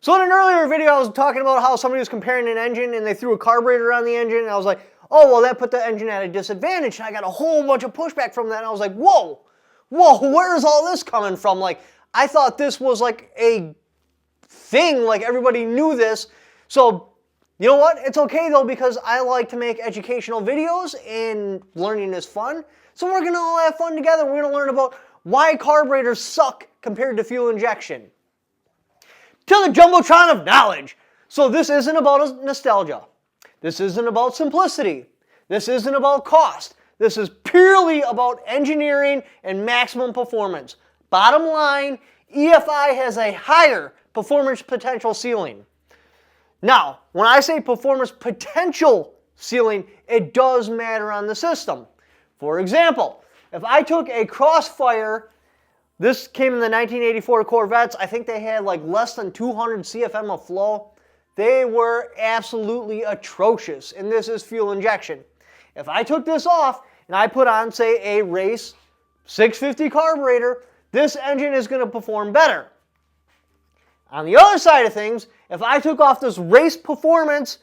So in an earlier video, I was talking about how somebody was comparing an engine and they threw a carburetor on the engine, and I was like, oh, well, that put the engine at a disadvantage, and I got a whole bunch of pushback from that, and I was like, whoa, where is all this coming from? Like, I thought this was like a thing, like everybody knew this. So, you know what? It's okay though, because I like to make educational videos and learning is fun. So we're gonna all have fun together. We're gonna learn about why carburetors suck compared to fuel injection. To the Jumbotron of knowledge. So this isn't about nostalgia. This isn't about simplicity. This isn't about cost. This is purely about engineering and maximum performance. Bottom line, EFI has a higher performance potential ceiling. Now, when I say performance potential ceiling, it does matter on the system. For example, if I took a Crossfire, this came in the 1984 Corvettes. I think they had like less than 200 CFM of flow. They were absolutely atrocious, and this is fuel injection. If I took this off and I put on, say, a race 650 carburetor, this engine is going to perform better. On the other side of things, if I took off this race performance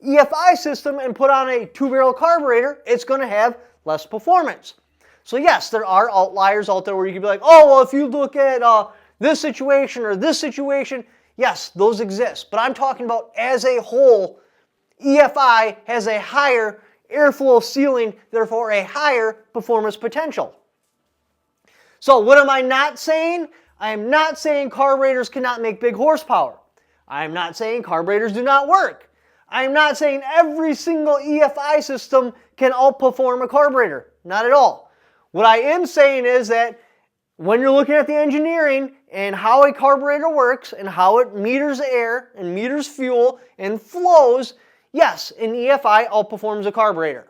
EFI system and put on a 2-barrel carburetor, it's going to have less performance. So yes, there are outliers out there where you can be like, oh, well, if you look at this situation or this situation, yes, those exist. But I'm talking about as a whole, EFI has a higher airflow ceiling, therefore a higher performance potential. So what am I not saying? I am not saying carburetors cannot make big horsepower. I am not saying carburetors do not work. I am not saying every single EFI system can outperform a carburetor. Not at all. What I am saying is that when you're looking at the engineering and how a carburetor works and how it meters air and meters fuel and flows, yes, an EFI outperforms a carburetor.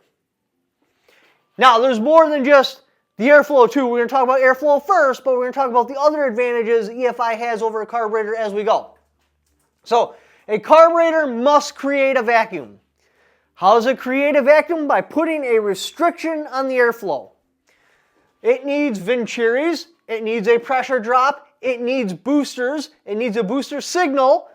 Now, there's more than just the airflow too. We're going to talk about airflow first, but we're going to talk about the other advantages EFI has over a carburetor as we go. So, a carburetor must create a vacuum. How does it create a vacuum? By putting a restriction on the airflow. It needs Venturi's, it needs a pressure drop, it needs boosters, it needs a booster signal,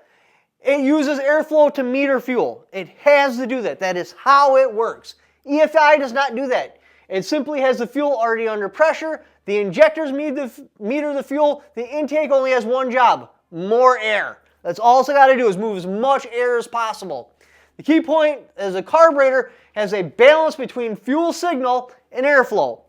it uses airflow to meter fuel. It has to do that. That is how it works. EFI does not do that. It simply has the fuel already under pressure, the injectors meter the fuel, the intake only has one job, more air. That's all it's got to do is move as much air as possible. The key point is a carburetor has a balance between fuel signal and airflow.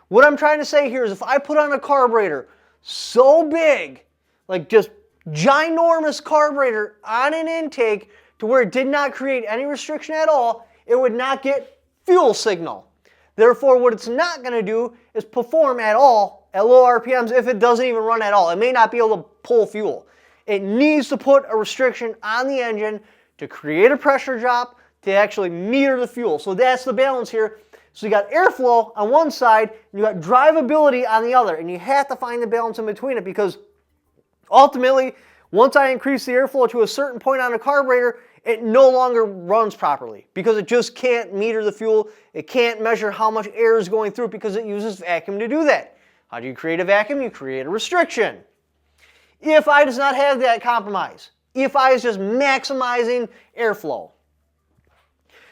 What I'm trying to say here is if I put on a carburetor so big, like just ginormous carburetor on an intake to where it did not create any restriction at all, it would not get fuel signal. Therefore, what it's not going to do is perform at all at low RPMs if it doesn't even run at all. It may not be able to pull fuel. It needs to put a restriction on the engine to create a pressure drop to actually meter the fuel. So that's the balance here. So you got airflow on one side, and you got drivability on the other, and you have to find the balance in between it because ultimately, once I increase the airflow to a certain point on a carburetor, it no longer runs properly because it just can't meter the fuel. It can't measure how much air is going through it because it uses vacuum to do that. How do you create a vacuum? You create a restriction. EFI does not have that compromise. EFI is just maximizing airflow.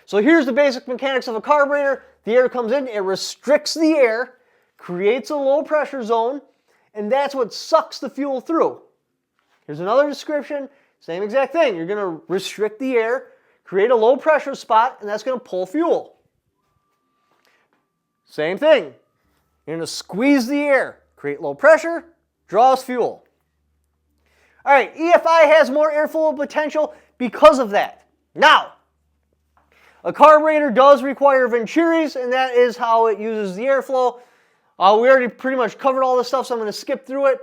So here's the basic mechanics of a carburetor. The air comes in, it restricts the air, creates a low pressure zone, and that's what sucks the fuel through. Here's another description, same exact thing. You're going to restrict the air, create a low pressure spot, and that's going to pull fuel. Same thing. You're going to squeeze the air, create low pressure, draws fuel. All right, EFI has more airflow potential because of that. Now, a carburetor does require Venturi's, and that is how it uses the airflow. We already pretty much covered all this stuff, so I'm going to skip through it.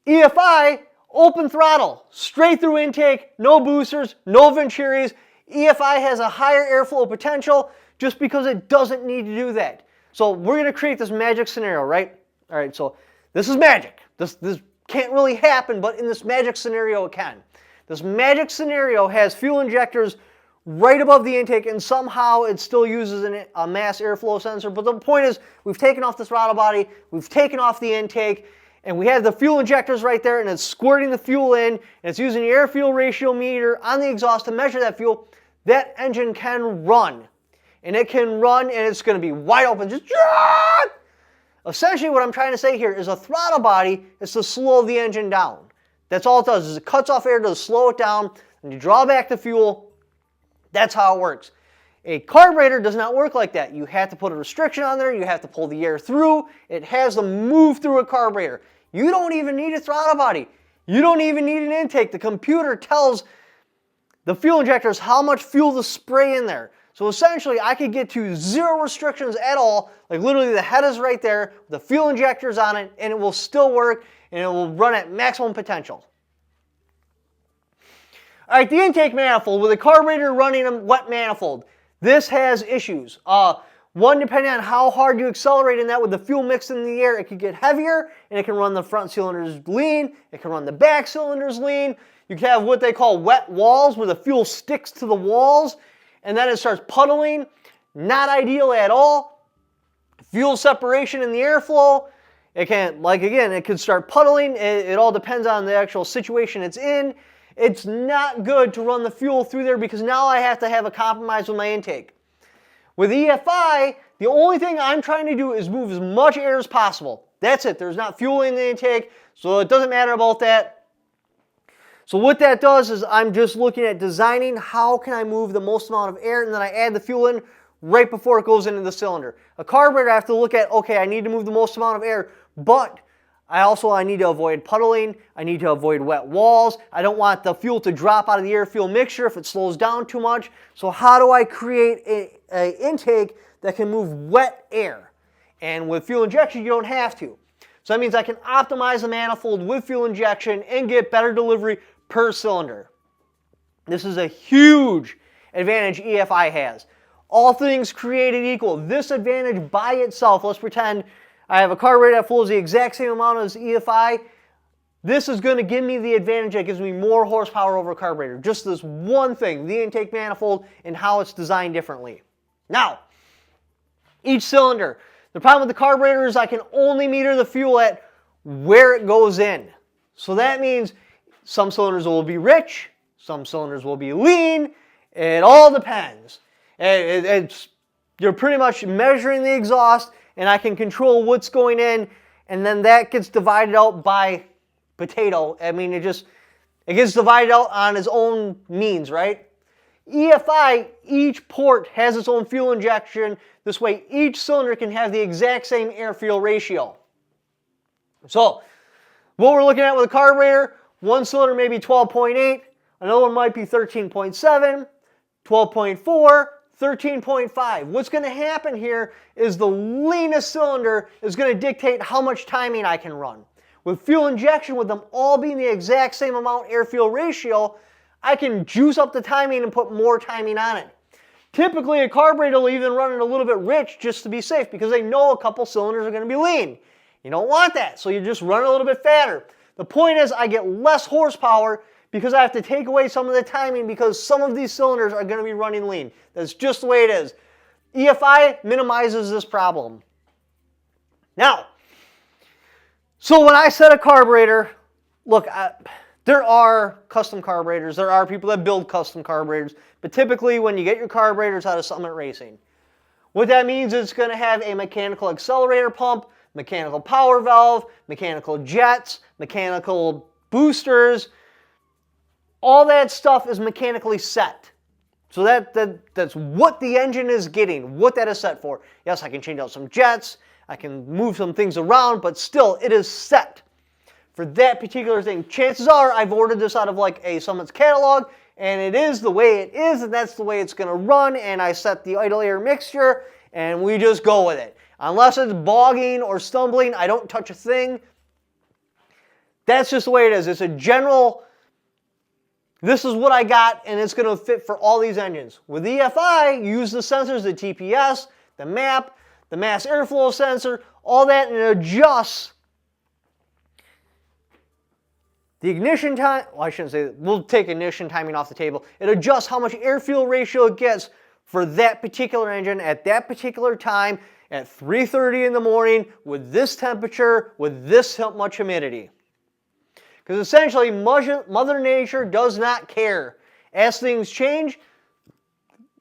EFI, open throttle, straight through intake, no boosters, no Venturi's. EFI has a higher airflow potential just because it doesn't need to do that. So we're going to create this magic scenario, right? All right, so this is magic. This can't really happen, but in this magic scenario it can. This magic scenario has fuel injectors right above the intake, and somehow it still uses a mass airflow sensor. But the point is, we've taken off the throttle body, we've taken off the intake, and we have the fuel injectors right there, and it's squirting the fuel in, and it's using the air-fuel ratio meter on the exhaust to measure that fuel, that engine can run. And it can run, and it's going to be wide open, just... Essentially, what I'm trying to say here is a throttle body is to slow the engine down. That's all it does, is it cuts off air to slow it down, and you draw back the fuel. That's how it works. A carburetor does not work like that. You have to put a restriction on there. You have to pull the air through. It has to move through a carburetor. You don't even need a throttle body. You don't even need an intake. The computer tells the fuel injectors how much fuel to spray in there. So essentially, I could get to zero restrictions at all. Like literally the head is right there, the fuel injectors on it, and it will still work, and it will run at maximum potential. All right, the intake manifold, with a carburetor running a wet manifold, this has issues. One, depending on how hard you accelerate in that with the fuel mixed in the air, it could get heavier, and it can run the front cylinders lean, it can run the back cylinders lean. You can have what they call wet walls, where the fuel sticks to the walls, and then it starts puddling. Not ideal at all. Fuel separation in the airflow, it can, like again, it could start puddling. It all depends on the actual situation it's in. It's not good to run the fuel through there because now I have to have a compromise with my intake. With EFI, the only thing I'm trying to do is move as much air as possible. That's it. There's not fuel in the intake, so it doesn't matter about that. So what that does is I'm just looking at designing how can I move the most amount of air, and then I add the fuel in right before it goes into the cylinder. A carburetor, I have to look at, okay, I need to move the most amount of air, but I need to avoid puddling. I need to avoid wet walls. I don't want the fuel to drop out of the air-fuel mixture if it slows down too much. So how do I create an intake that can move wet air? And with fuel injection, you don't have to. So that means I can optimize the manifold with fuel injection and get better delivery per cylinder. This is a huge advantage EFI has. All things created equal. This advantage by itself, let's pretend I have a carburetor that flows the exact same amount as EFI. This is going to give me the advantage that gives me more horsepower over a carburetor. Just this one thing, the intake manifold and how it's designed differently. Now, each cylinder. The problem with the carburetor is I can only meter the fuel at where it goes in. So that means some cylinders will be rich, some cylinders will be lean. It all depends. You're pretty much measuring the exhaust, and I can control what's going in, and then that gets divided out by potato. I mean, it gets divided out on its own means, right? EFI, each port has its own fuel injection. This way, each cylinder can have the exact same air-fuel ratio. So, what we're looking at with a carburetor, one cylinder may be 12.8, another one might be 13.7, 12.4, 13.5. What's going to happen here is the leanest cylinder is going to dictate how much timing I can run. With fuel injection, with them all being the exact same amount air-fuel ratio, I can juice up the timing and put more timing on it. Typically, a carburetor will even run it a little bit rich just to be safe because they know a couple cylinders are going to be lean. You don't want that, so you just run it a little bit fatter. The point is I get less horsepower because I have to take away some of the timing because some of these cylinders are going to be running lean. That's just the way it is. EFI minimizes this problem. Now, so when I set a carburetor, look, there are custom carburetors. There are people that build custom carburetors. But typically when you get your carburetors out of Summit Racing, what that means is it's going to have a mechanical accelerator pump, mechanical power valve, mechanical jets, mechanical boosters. All that stuff is mechanically set. So that's what the engine is getting, what that is set for. Yes, I can change out some jets, I can move some things around, but still it is set for that particular thing. Chances are I've ordered this out of like a Summit's catalog, and it is the way it is, and that's the way it's going to run, and I set the idle air mixture, and we just go with it. Unless it's bogging or stumbling, I don't touch a thing. That's just the way it is. It's a general, this is what I got, and it's going to fit for all these engines. With EFI, you use the sensors, the TPS, the MAP, the mass airflow sensor, all that, and it adjusts the ignition time. Well, I shouldn't say that. We'll take ignition timing off the table. It adjusts how much air-fuel ratio it gets for that particular engine at that particular time, at 3:30 in the morning with this temperature, with this much humidity. Because essentially, Mother Nature does not care. As things change,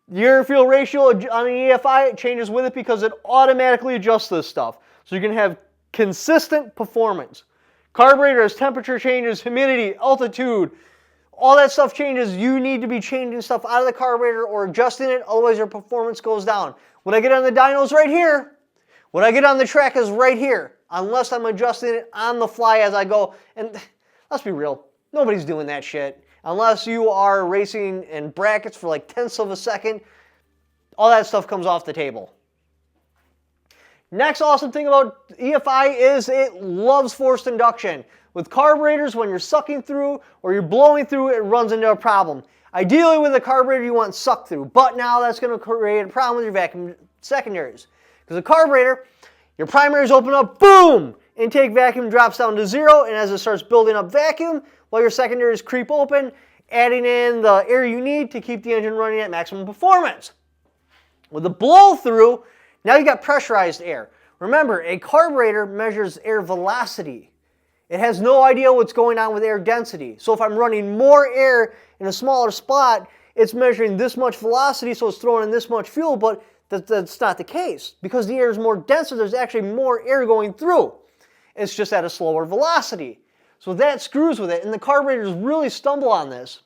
the air-fuel ratio on an EFI changes with it because it automatically adjusts this stuff. So you can have consistent performance. Carburetor, as temperature changes, humidity, altitude, all that stuff changes. You need to be changing stuff out of the carburetor or adjusting it, otherwise your performance goes down. When I get on the dynos right here, when I get on the track is right here, unless I'm adjusting it on the fly as I go. And let's be real, nobody's doing that shit. Unless you are racing in brackets for like tenths of a second, all that stuff comes off the table. Next awesome thing about EFI is it loves forced induction. With carburetors, when you're sucking through or you're blowing through, it runs into a problem. Ideally with a carburetor, you want suck through, but now that's going to create a problem with your vacuum secondaries. Because a carburetor, your primaries open up, boom! Intake vacuum drops down to 0, and as it starts building up vacuum, while your secondaries creep open, adding in the air you need to keep the engine running at maximum performance. With the blow through, now you got pressurized air. Remember, a carburetor measures air velocity. It has no idea what's going on with air density. So if I'm running more air in a smaller spot, it's measuring this much velocity, so it's throwing in this much fuel, but that's not the case. Because the air is more denser, there's actually more air going through. It's just at a slower velocity. So that screws with it, and the carburetors really stumble on this.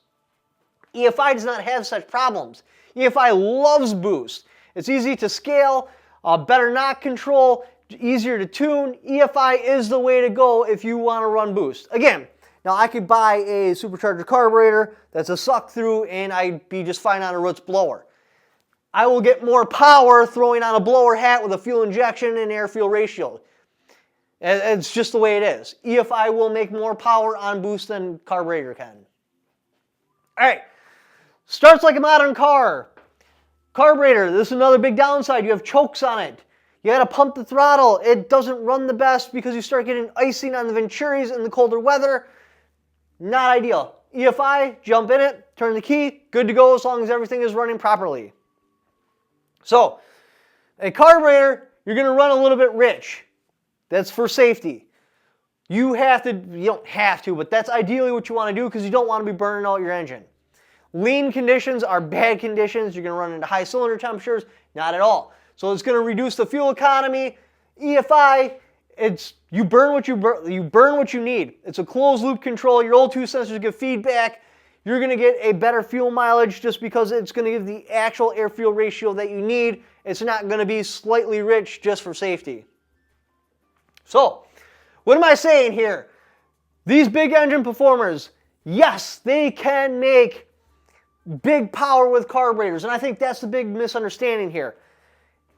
EFI does not have such problems. EFI loves boost. It's easy to scale, better knock control, easier to tune. EFI is the way to go if you want to run boost. Again, now I could buy a supercharger carburetor that's a suck through and I'd be just fine on a roots blower. I will get more power throwing on a blower hat with a fuel injection and air-fuel ratio. It's just the way it is. EFI will make more power on boost than carburetor can. All right, starts like a modern car. Carburetor, this is another big downside. You have chokes on it. You got to pump the throttle. It doesn't run the best because you start getting icing on the Venturis in the colder weather. Not ideal. EFI, jump in it, turn the key, good to go as long as everything is running properly. So, a carburetor, you're going to run a little bit rich. That's for safety. You don't have to, but that's ideally what you want to do because you don't want to be burning out your engine. Lean conditions are bad conditions. You're going to run into high cylinder temperatures. Not at all. So it's going to reduce the fuel economy. EFI, you burn what you need. It's a closed loop control. Your old two sensors give feedback. You're going to get a better fuel mileage just because it's going to give the actual air-fuel ratio that you need. It's not going to be slightly rich just for safety. So, what am I saying here? These big engine performers, yes, they can make big power with carburetors, and I think that's the big misunderstanding here.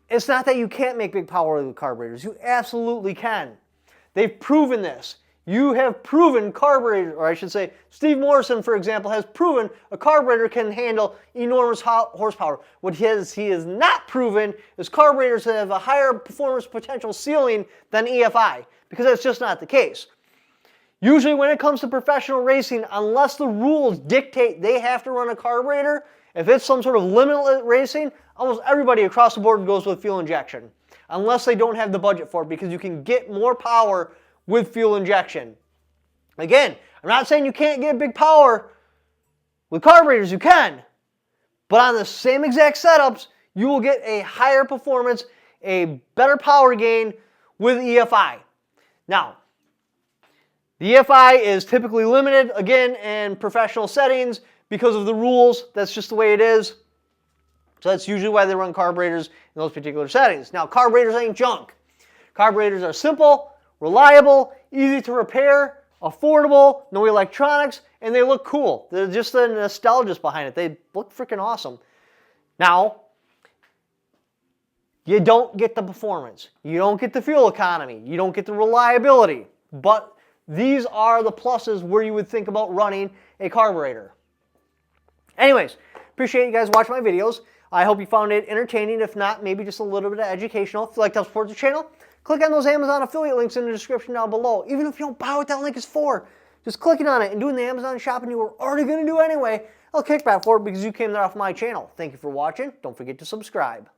It's not that you can't make big power with carburetors. You absolutely can. They've proven this. You have proven carburetor, or I should say, Steve Morrison, for example, has proven a carburetor can handle enormous horsepower. What he has not proven is carburetors that have a higher performance potential ceiling than EFI, because that's just not the case. Usually when it comes to professional racing, unless the rules dictate they have to run a carburetor, if it's some sort of limitless racing, almost everybody across the board goes with fuel injection, unless they don't have the budget for it, because you can get more power with fuel injection. Again, I'm not saying you can't get big power with carburetors, you can, but on the same exact setups, you will get a higher performance, a better power gain with EFI. Now, the EFI is typically limited, again, in professional settings because of the rules. That's just the way it is. So that's usually why they run carburetors in those particular settings. Now, carburetors ain't junk. Carburetors are simple, reliable, easy to repair, affordable, no electronics, and they look cool. They're just the nostalgia behind it. They look freaking awesome. Now, you don't get the performance. You don't get the fuel economy. You don't get the reliability. But these are the pluses where you would think about running a carburetor. Anyways, appreciate you guys watching my videos. I hope you found it entertaining. If not, maybe just a little bit of educational. If you'd like to help support the channel, click on those Amazon affiliate links in the description down below. Even if you don't buy what that link is for, just clicking on it and doing the Amazon shopping you were already going to do anyway, I'll kick back for it because you came there off my channel. Thank you for watching. Don't forget to subscribe.